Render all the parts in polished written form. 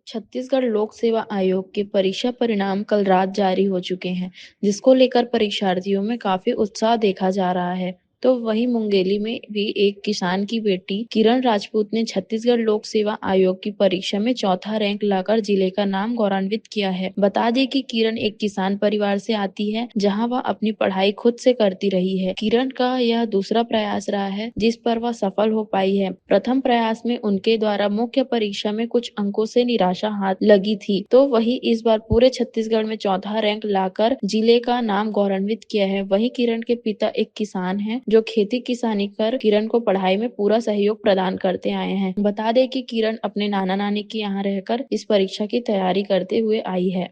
छत्तीसगढ़ लोक सेवा आयोग के परीक्षा परिणाम कल रात जारी हो चुके हैं, जिसको लेकर परीक्षार्थियों में काफी उत्साह देखा जा रहा है। तो वहीं मुंगेली में भी एक किसान की बेटी किरण राजपूत ने छत्तीसगढ़ लोक सेवा आयोग की परीक्षा में चौथा रैंक लाकर जिले का नाम गौरवान्वित किया है। बता दें कि किरण एक किसान परिवार से आती है, जहां वह अपनी पढ़ाई खुद से करती रही है। किरण का यह दूसरा प्रयास रहा है, जिस पर वह सफल हो पाई है। प्रथम प्रयास में उनके द्वारा मुख्य परीक्षा में कुछ अंकों से निराशा हाथ लगी थी, तो वहीं इस बार पूरे छत्तीसगढ़ में चौथा रैंक लाकर जिले का नाम गौरवान्वित किया है। वहीं किरण के पिता एक किसान हैं, जो खेती किसानी कर किरण को पढ़ाई में पूरा सहयोग प्रदान करते आए हैं। बता दें कि किरण अपने नाना नानी के यहाँ रहकर इस परीक्षा की तैयारी करते हुए आई है।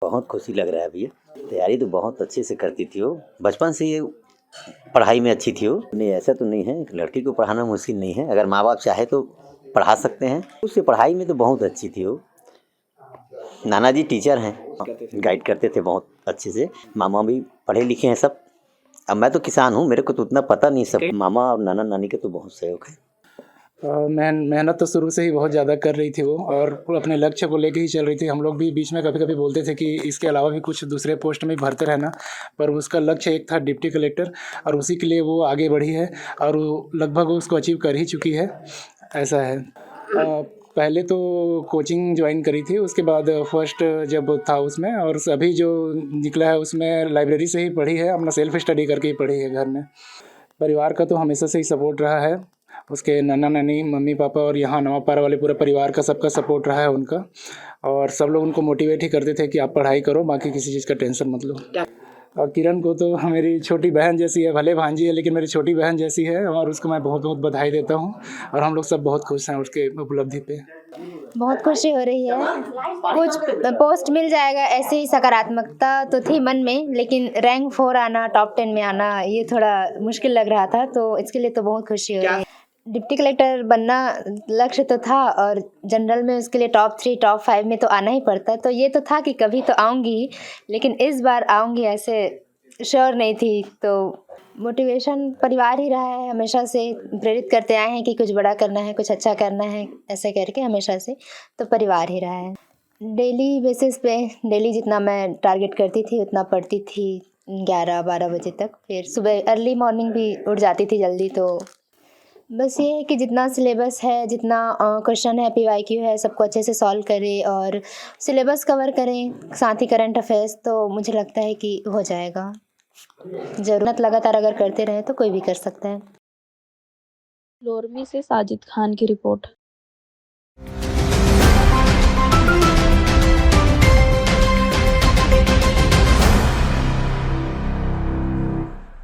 बहुत खुशी लग रहा है भैया। तैयारी तो बहुत अच्छे से करती थी वो, बचपन से ये पढ़ाई में अच्छी थी वो। नहीं, ऐसा तो नहीं है, लड़की को पढ़ाना मुश्किल नहीं है, अगर माँ बाप चाहे तो पढ़ा सकते हैं। उससे पढ़ाई में तो बहुत अच्छी थी वो। नाना जी टीचर हैं, गाइड करते थे बहुत अच्छे से। मामा भी पढ़े लिखे हैं सब। अब मैं तो किसान हूँ, मेरे को तो उतना पता नहीं। सब मामा और नाना नानी का तो बहुत सहयोग है। मेहनत तो शुरू से ही बहुत ज़्यादा कर रही थी वो, और अपने लक्ष्य को लेके ही चल रही थी। हम लोग भी बीच में कभी कभी बोलते थे कि इसके अलावा भी कुछ दूसरे पोस्ट में भरते रहना, पर उसका लक्ष्य एक था डिप्टी कलेक्टर, और उसी के लिए वो आगे बढ़ी है और वो लगभग उसको अचीव कर ही चुकी है। ऐसा है। पहले तो कोचिंग ज्वाइन करी थी, उसके बाद फर्स्ट जब था उसमें, और अभी जो निकला है उसमें लाइब्रेरी से ही पढ़ी है, अपना सेल्फ स्टडी करके ही पढ़ी है घर में। परिवार का तो हमेशा से ही सपोर्ट रहा है, उसके नाना नानी, मम्मी पापा और यहाँ नवापारा वाले पूरे परिवार का सबका सपोर्ट रहा है उनका। और सब लोग उनको मोटिवेट ही करते थे कि आप पढ़ाई करो, बाकी किसी चीज़ का टेंशन मत लो। और किरण को तो मेरी छोटी बहन जैसी है, भले भांजी है लेकिन मेरी छोटी बहन जैसी है, और उसको मैं बहुत बहुत बधाई देता हूँ। और हम लोग सब बहुत खुश हैं उसके उपलब्धि पे। बहुत खुशी हो रही है। कुछ पोस्ट मिल जाएगा, ऐसे ही सकारात्मकता तो थी मन में, लेकिन रैंक 4 आना, टॉप 10 में आना, ये थोड़ा मुश्किल लग रहा था, तो इसके लिए तो बहुत खुशी हो रही है। डिप्टी कलेक्टर बनना लक्ष्य तो था, और जनरल में उसके लिए टॉप 3 टॉप 5 में तो आना ही पड़ता, तो ये तो था कि कभी तो आऊँगी, लेकिन इस बार आऊँगी ऐसे श्योर नहीं थी। तो मोटिवेशन परिवार ही रहा है, हमेशा से प्रेरित करते आए हैं कि कुछ बड़ा करना है, कुछ अच्छा करना है, ऐसे करके हमेशा से तो परिवार ही रहा है। डेली बेसिस पे डेली जितना मैं टारगेट करती थी उतना पढ़ती थी, 11-12 बजे तक। फिर सुबह अर्ली मॉर्निंग भी उठ जाती थी जल्दी। तो बस ये है कि जितना सिलेबस है, जितना क्वेश्चन है, PYQ है, सबको अच्छे से सॉल्व करें और सिलेबस कवर करें, साथ ही करंट अफेयर्स, तो मुझे लगता है कि हो जाएगा। ज़रूरत लगातार अगर करते रहें तो कोई भी कर सकता है। लोरमी से साजिद खान की रिपोर्ट।